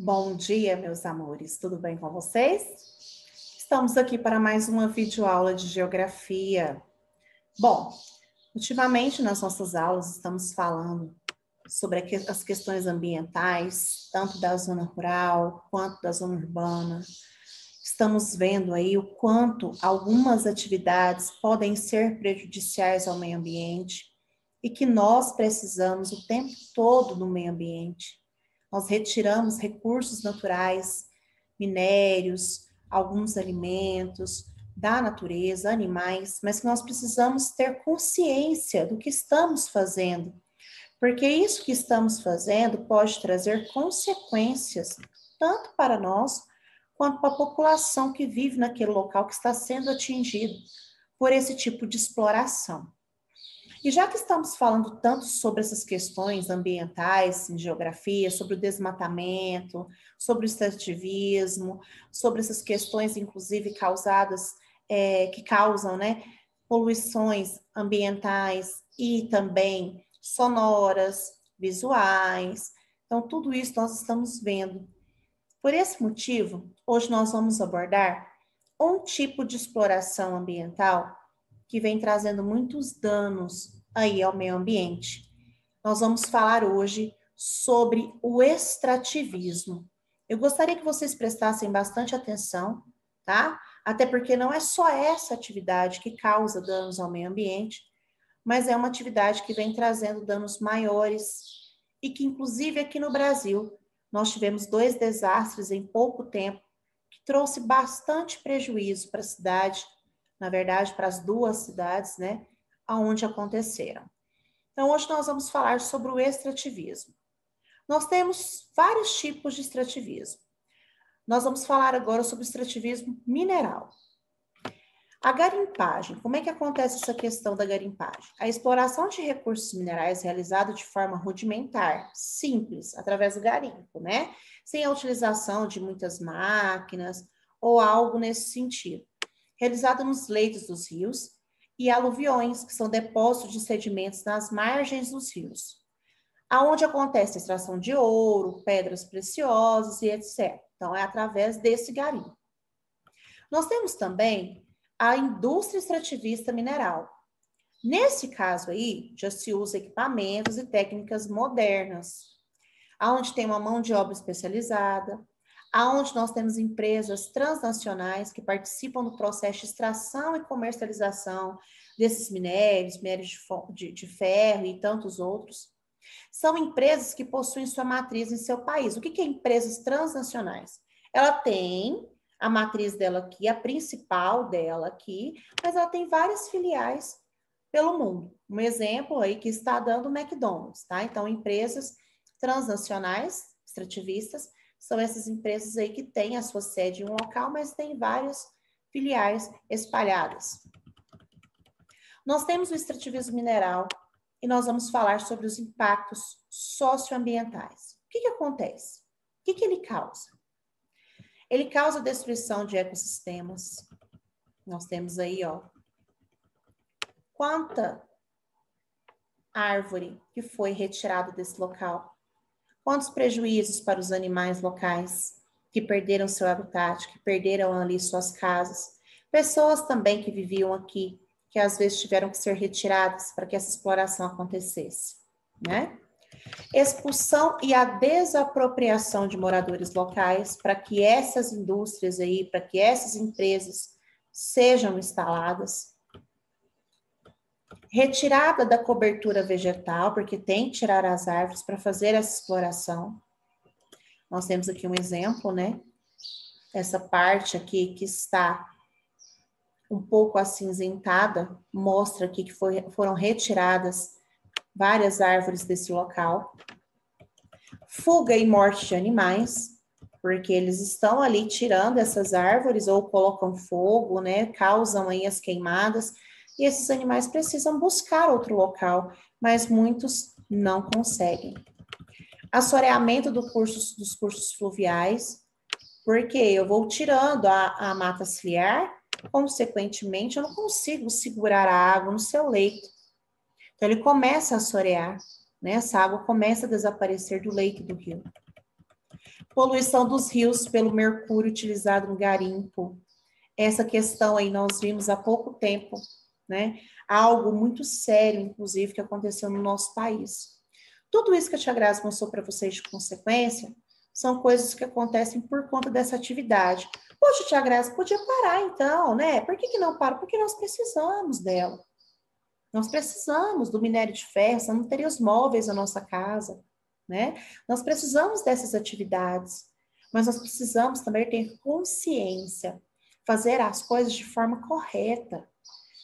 Bom dia, meus amores, tudo bem com vocês? Estamos aqui para mais uma videoaula de geografia. Bom, ultimamente nas nossas aulas estamos falando sobre as questões ambientais, tanto da zona rural quanto da zona urbana. Estamos vendo aí o quanto algumas atividades podem ser prejudiciais ao meio ambiente e que nós precisamos o tempo todo no meio ambiente. Nós retiramos recursos naturais, minérios, alguns alimentos da natureza, animais, mas que nós precisamos ter consciência do que estamos fazendo, porque isso que estamos fazendo pode trazer consequências tanto para nós quanto para a população que vive naquele local que está sendo atingido por esse tipo de exploração. E já que estamos falando tanto sobre essas questões ambientais em geografia, sobre o desmatamento, sobre o extrativismo, sobre essas questões, inclusive, que causam, poluições ambientais e também sonoras, visuais. Então, tudo isso nós estamos vendo. Por esse motivo, hoje nós vamos abordar um tipo de exploração ambiental que vem trazendo muitos danos aí ao meio ambiente. Nós vamos falar hoje sobre o extrativismo. Eu gostaria que vocês prestassem bastante atenção, tá? Até porque não é só essa atividade que causa danos ao meio ambiente, mas é uma atividade que vem trazendo danos maiores e que, inclusive, aqui no Brasil, nós tivemos 2 desastres em pouco tempo que trouxe bastante prejuízo para a cidade, na verdade, para as 2 cidades, onde aconteceram. Então, hoje nós vamos falar sobre o extrativismo. Nós temos vários tipos de extrativismo. Nós vamos falar agora sobre o extrativismo mineral. A garimpagem, como é que acontece essa questão da garimpagem? A exploração de recursos minerais é realizada de forma rudimentar, simples, através do garimpo, sem a utilização de muitas máquinas ou algo nesse sentido. Realizada nos leitos dos rios e aluviões, que são depósitos de sedimentos nas margens dos rios, aonde acontece a extração de ouro, pedras preciosas e etc. Então, é através desse garimpo. Nós temos também a indústria extrativista mineral. Nesse caso aí, já se usa equipamentos e técnicas modernas, aonde tem uma mão de obra especializada, aonde nós temos empresas transnacionais que participam do processo de extração e comercialização desses minérios de ferro e tantos outros. São empresas que possuem sua matriz em seu país. O que é empresas transnacionais? Ela tem a matriz dela aqui, a principal dela aqui, mas ela tem várias filiais pelo mundo. Um exemplo aí que está dando o McDonald's, tá? Então, empresas transnacionais, extrativistas, são essas empresas aí que têm a sua sede em um local, mas tem várias filiais espalhadas. Nós temos o extrativismo mineral e nós vamos falar sobre os impactos socioambientais. O que acontece? O que ele causa? Ele causa destruição de ecossistemas. Nós temos aí, quanta árvore que foi retirada desse local. Quantos prejuízos para os animais locais que perderam seu habitat, que perderam ali suas casas. Pessoas também que viviam aqui, que às vezes tiveram que ser retiradas para que essa exploração acontecesse, Expulsão e a desapropriação de moradores locais para que essas indústrias aí, para que essas empresas sejam instaladas. Retirada da cobertura vegetal, porque tem que tirar as árvores para fazer essa exploração. Nós temos aqui um exemplo, Essa parte aqui que está um pouco acinzentada, mostra aqui que foram retiradas várias árvores desse local. Fuga e morte de animais, porque eles estão ali tirando essas árvores ou colocam fogo, causam aí as queimadas, e esses animais precisam buscar outro local, mas muitos não conseguem. Assoreamento dos cursos fluviais, porque eu vou tirando a mata ciliar, consequentemente eu não consigo segurar a água no seu leito. Então ele começa a assorear, essa água começa a desaparecer do leito do rio. Poluição dos rios pelo mercúrio utilizado no garimpo. Essa questão aí nós vimos há pouco tempo, né? Algo muito sério, inclusive, que aconteceu no nosso país. Tudo isso que a Tia Grazi mostrou para vocês de consequência são coisas que acontecem por conta dessa atividade. Poxa, Tia Grazi, podia parar então, né? Por que não para? Porque nós precisamos dela. Nós precisamos do minério de ferro, senão não teria os móveis na nossa casa, né? Nós precisamos dessas atividades, mas nós precisamos também ter consciência, fazer as coisas de forma correta,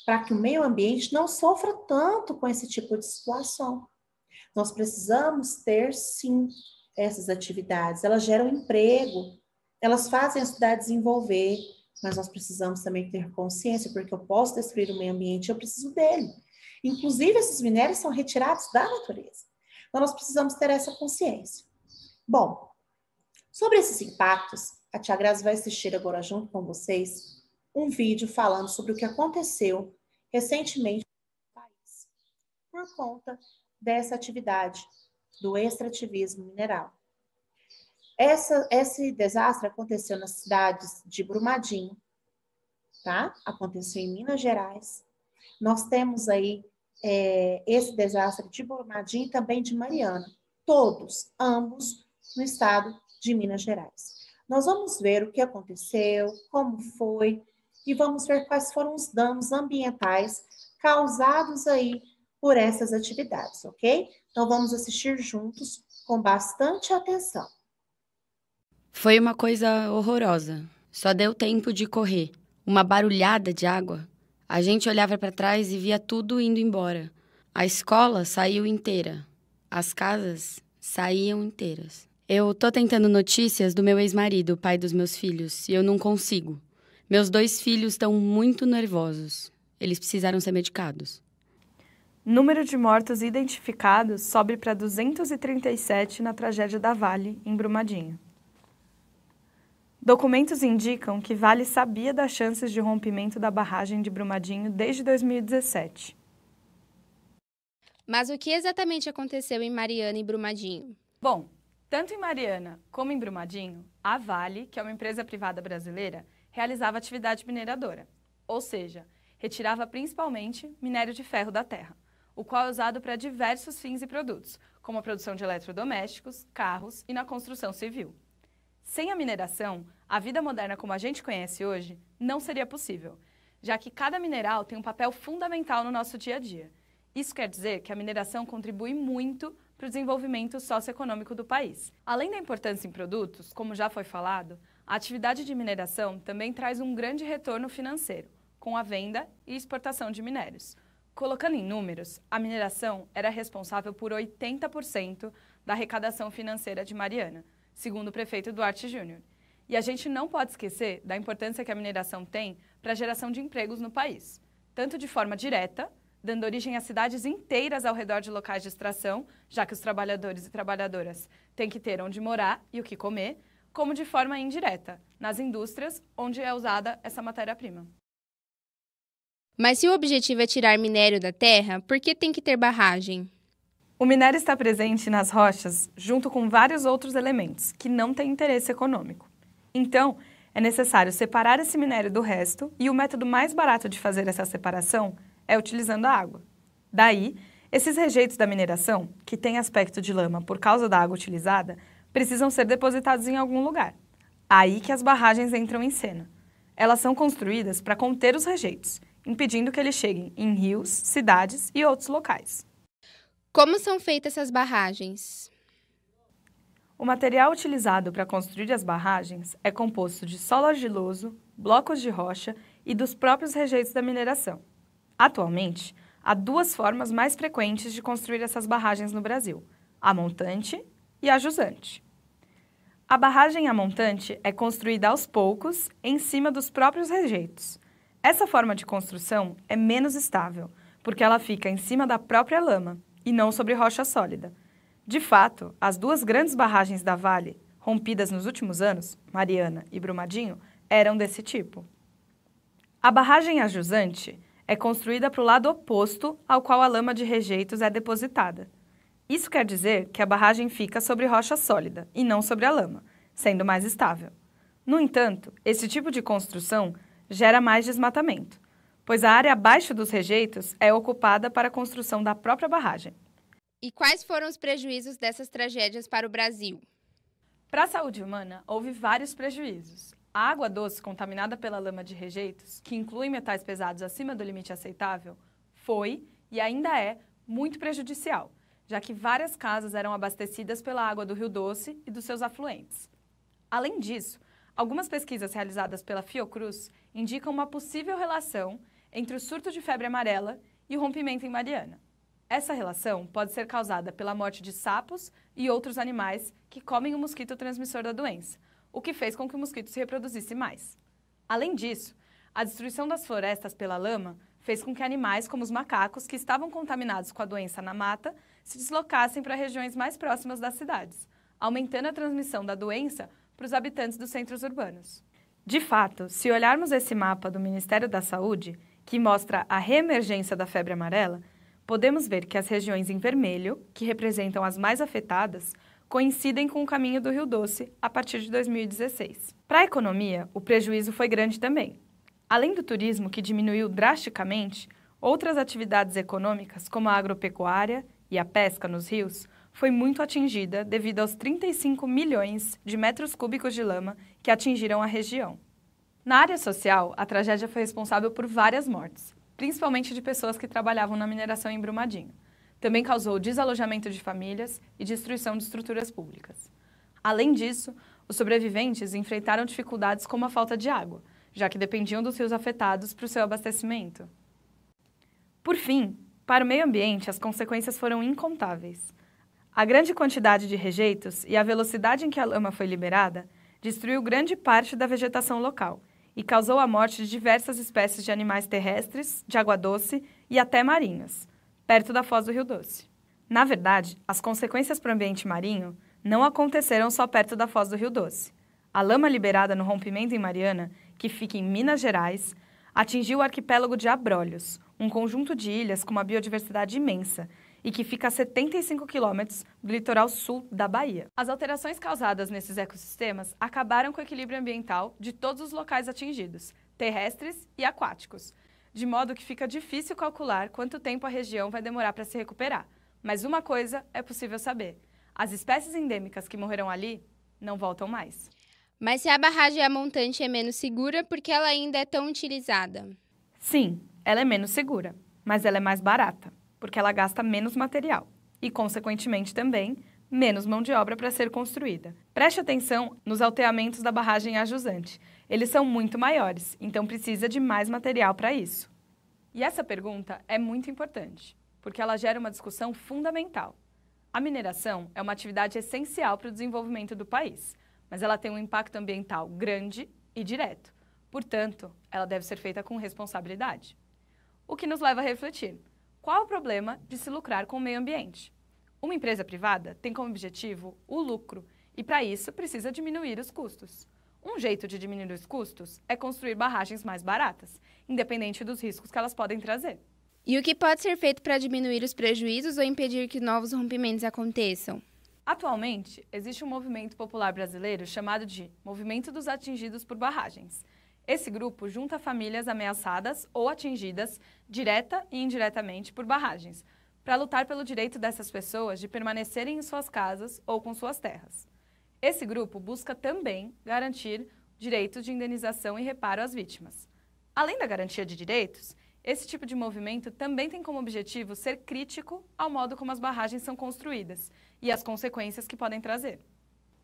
para que o meio ambiente não sofra tanto com esse tipo de situação. Nós precisamos ter, sim, essas atividades. Elas geram emprego, elas fazem a cidade desenvolver, mas nós precisamos também ter consciência, porque eu posso destruir o meio ambiente, eu preciso dele. Inclusive, esses minérios são retirados da natureza. Então, nós precisamos ter essa consciência. Bom, sobre esses impactos, a Tia Grazi vai assistir agora junto com vocês um vídeo falando sobre o que aconteceu recentemente no país por conta dessa atividade do extrativismo mineral. Esse desastre aconteceu nas cidades de Brumadinho, tá? Aconteceu em Minas Gerais. Nós temos aí esse desastre de Brumadinho e também de Mariana, ambos no estado de Minas Gerais. Nós vamos ver o que aconteceu, como foi, e vamos ver quais foram os danos ambientais causados aí por essas atividades, ok? Então vamos assistir juntos com bastante atenção. Foi uma coisa horrorosa. Só deu tempo de correr. Uma barulhada de água. A gente olhava para trás e via tudo indo embora. A escola saiu inteira. As casas saíam inteiras. Eu tô tentando notícias do meu ex-marido, pai dos meus filhos, e eu não consigo. Meus 2 filhos estão muito nervosos. Eles precisaram ser medicados. Número de mortos identificados sobe para 237 na tragédia da Vale, em Brumadinho. Documentos indicam que Vale sabia das chances de rompimento da barragem de Brumadinho desde 2017. Mas o que exatamente aconteceu em Mariana e Brumadinho? Bom, tanto em Mariana como em Brumadinho, a Vale, que é uma empresa privada brasileira, realizava atividade mineradora, ou seja, retirava principalmente minério de ferro da terra, o qual é usado para diversos fins e produtos, como a produção de eletrodomésticos, carros e na construção civil. Sem a mineração, a vida moderna como a gente conhece hoje não seria possível, já que cada mineral tem um papel fundamental no nosso dia a dia. Isso quer dizer que a mineração contribui muito para o desenvolvimento socioeconômico do país. Além da importância em produtos, como já foi falado, a atividade de mineração também traz um grande retorno financeiro, com a venda e exportação de minérios. Colocando em números, a mineração era responsável por 80% da arrecadação financeira de Mariana, segundo o prefeito Duarte Júnior. E a gente não pode esquecer da importância que a mineração tem para a geração de empregos no país, tanto de forma direta, dando origem a cidades inteiras ao redor de locais de extração, já que os trabalhadores e trabalhadoras têm que ter onde morar e o que comer, como de forma indireta, nas indústrias onde é usada essa matéria-prima. Mas se o objetivo é tirar minério da terra, por que tem que ter barragem? O minério está presente nas rochas junto com vários outros elementos que não têm interesse econômico. Então, é necessário separar esse minério do resto e o método mais barato de fazer essa separação é utilizando a água. Daí, esses rejeitos da mineração, que têm aspecto de lama por causa da água utilizada, precisam ser depositados em algum lugar. Aí que as barragens entram em cena. Elas são construídas para conter os rejeitos, impedindo que eles cheguem em rios, cidades e outros locais. Como são feitas essas barragens? O material utilizado para construir as barragens é composto de solo argiloso, blocos de rocha e dos próprios rejeitos da mineração. Atualmente, há 2 formas mais frequentes de construir essas barragens no Brasil, a montante e a jusante. A barragem a montante é construída aos poucos, em cima dos próprios rejeitos. Essa forma de construção é menos estável, porque ela fica em cima da própria lama e não sobre rocha sólida. De fato, as 2 grandes barragens da Vale, rompidas nos últimos anos, Mariana e Brumadinho, eram desse tipo. A barragem a jusante é construída para o lado oposto ao qual a lama de rejeitos é depositada. Isso quer dizer que a barragem fica sobre rocha sólida e não sobre a lama, sendo mais estável. No entanto, esse tipo de construção gera mais desmatamento, pois a área abaixo dos rejeitos é ocupada para a construção da própria barragem. E quais foram os prejuízos dessas tragédias para o Brasil? Para a saúde humana, houve vários prejuízos. A água doce contaminada pela lama de rejeitos, que inclui metais pesados acima do limite aceitável, foi e ainda é muito prejudicial, já que várias casas eram abastecidas pela água do Rio Doce e dos seus afluentes. Além disso, algumas pesquisas realizadas pela Fiocruz indicam uma possível relação entre o surto de febre amarela e o rompimento em Mariana. Essa relação pode ser causada pela morte de sapos e outros animais que comem o mosquito transmissor da doença, o que fez com que o mosquito se reproduzisse mais. Além disso, a destruição das florestas pela lama fez com que animais como os macacos, que estavam contaminados com a doença na mata, se deslocassem para regiões mais próximas das cidades, aumentando a transmissão da doença para os habitantes dos centros urbanos. De fato, se olharmos esse mapa do Ministério da Saúde, que mostra a reemergência da febre amarela, podemos ver que as regiões em vermelho, que representam as mais afetadas, coincidem com o caminho do Rio Doce a partir de 2016. Para a economia, o prejuízo foi grande também. Além do turismo, que diminuiu drasticamente, outras atividades econômicas, como a agropecuária e a pesca nos rios, foi muito atingida devido aos 35 milhões de metros cúbicos de lama que atingiram a região. Na área social, a tragédia foi responsável por várias mortes, principalmente de pessoas que trabalhavam na mineração em Brumadinho. Também causou desalojamento de famílias e destruição de estruturas públicas. Além disso, os sobreviventes enfrentaram dificuldades como a falta de água, já que dependiam dos rios afetados para o seu abastecimento. Por fim, para o meio ambiente, as consequências foram incontáveis. A grande quantidade de rejeitos e a velocidade em que a lama foi liberada destruiu grande parte da vegetação local e causou a morte de diversas espécies de animais terrestres, de água doce e até marinhos, perto da foz do Rio Doce. Na verdade, as consequências para o ambiente marinho não aconteceram só perto da foz do Rio Doce. A lama liberada no rompimento em Mariana, que fica em Minas Gerais, atingiu o arquipélago de Abrolhos, um conjunto de ilhas com uma biodiversidade imensa e que fica a 75 quilômetros do litoral sul da Bahia. As alterações causadas nesses ecossistemas acabaram com o equilíbrio ambiental de todos os locais atingidos, terrestres e aquáticos, de modo que fica difícil calcular quanto tempo a região vai demorar para se recuperar. Mas uma coisa é possível saber: as espécies endêmicas que morreram ali não voltam mais. Mas se a barragem A Montante é menos segura, por que ela ainda é tão utilizada? Sim, ela é menos segura, mas ela é mais barata, porque ela gasta menos material e, consequentemente também, menos mão de obra para ser construída. Preste atenção nos alteamentos da barragem A Jusante. Eles são muito maiores, então precisa de mais material para isso. E essa pergunta é muito importante, porque ela gera uma discussão fundamental. A mineração é uma atividade essencial para o desenvolvimento do país, mas ela tem um impacto ambiental grande e direto. Portanto, ela deve ser feita com responsabilidade. O que nos leva a refletir: qual é o problema de se lucrar com o meio ambiente? Uma empresa privada tem como objetivo o lucro e, para isso, precisa diminuir os custos. Um jeito de diminuir os custos é construir barragens mais baratas, independente dos riscos que elas podem trazer. E o que pode ser feito para diminuir os prejuízos ou impedir que novos rompimentos aconteçam? Atualmente, existe um movimento popular brasileiro chamado de Movimento dos Atingidos por Barragens. Esse grupo junta famílias ameaçadas ou atingidas, direta e indiretamente, por barragens, para lutar pelo direito dessas pessoas de permanecerem em suas casas ou com suas terras. Esse grupo busca também garantir direitos de indenização e reparo às vítimas. Além da garantia de direitos, esse tipo de movimento também tem como objetivo ser crítico ao modo como as barragens são construídas e as consequências que podem trazer.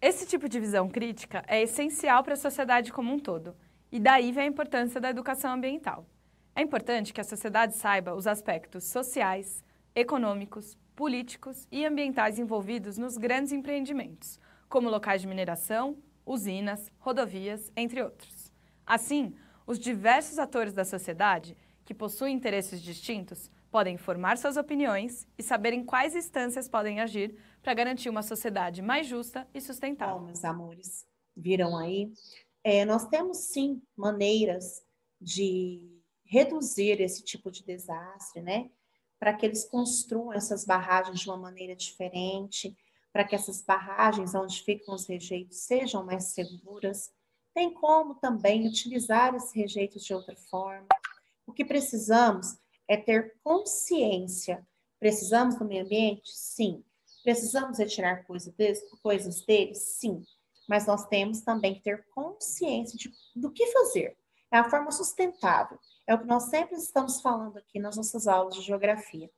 Esse tipo de visão crítica é essencial para a sociedade como um todo, e daí vem a importância da educação ambiental. É importante que a sociedade saiba os aspectos sociais, econômicos, políticos e ambientais envolvidos nos grandes empreendimentos, como locais de mineração, usinas, rodovias, entre outros. Assim, os diversos atores da sociedade, que possuem interesses distintos, podem formar suas opiniões e saber em quais instâncias podem agir para garantir uma sociedade mais justa e sustentável. Bom, meus amores, viram aí? Nós temos, sim, maneiras de reduzir esse tipo de desastre, né? Para que eles construam essas barragens de uma maneira diferente, para que essas barragens onde ficam os rejeitos sejam mais seguras. Tem como também utilizar esses rejeitos de outra forma. O que precisamos é ter consciência. Precisamos do meio ambiente? Sim. Precisamos retirar coisas deles? Sim. Mas nós temos também que ter consciência do que fazer. É a forma sustentável. É o que nós sempre estamos falando aqui nas nossas aulas de geografia.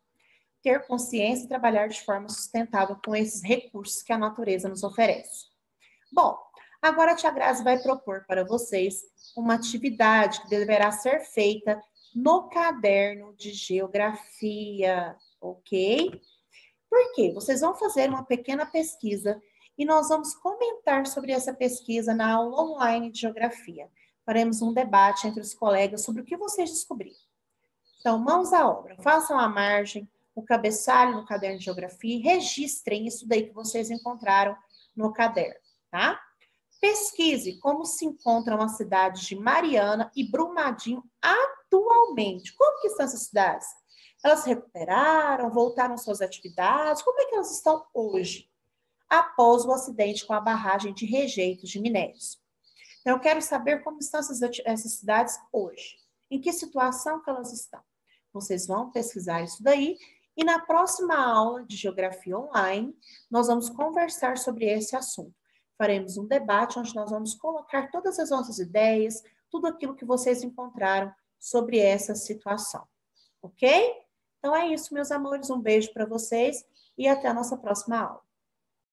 Ter consciência e trabalhar de forma sustentável com esses recursos que a natureza nos oferece. Bom, agora a tia Grazi vai propor para vocês uma atividade que deverá ser feita no caderno de geografia, ok? Por quê? Vocês vão fazer uma pequena pesquisa e nós vamos comentar sobre essa pesquisa na aula online de geografia. Faremos um debate entre os colegas sobre o que vocês descobriram. Então, mãos à obra, façam a margem, o cabeçalho no caderno de geografia e registrem isso daí que vocês encontraram no caderno, tá? Pesquise como se encontram as cidades de Mariana e Brumadinho atualmente. Como que estão essas cidades? Elas se recuperaram, voltaram às suas atividades? Como é que elas estão hoje? Após o acidente com a barragem de rejeitos de minérios. Então, eu quero saber como estão essas cidades hoje. Em que situação que elas estão? Vocês vão pesquisar isso daí e na próxima aula de geografia online, nós vamos conversar sobre esse assunto. Faremos um debate onde nós vamos colocar todas as nossas ideias, tudo aquilo que vocês encontraram sobre essa situação. Ok? Então é isso, meus amores. Um beijo para vocês e até a nossa próxima aula.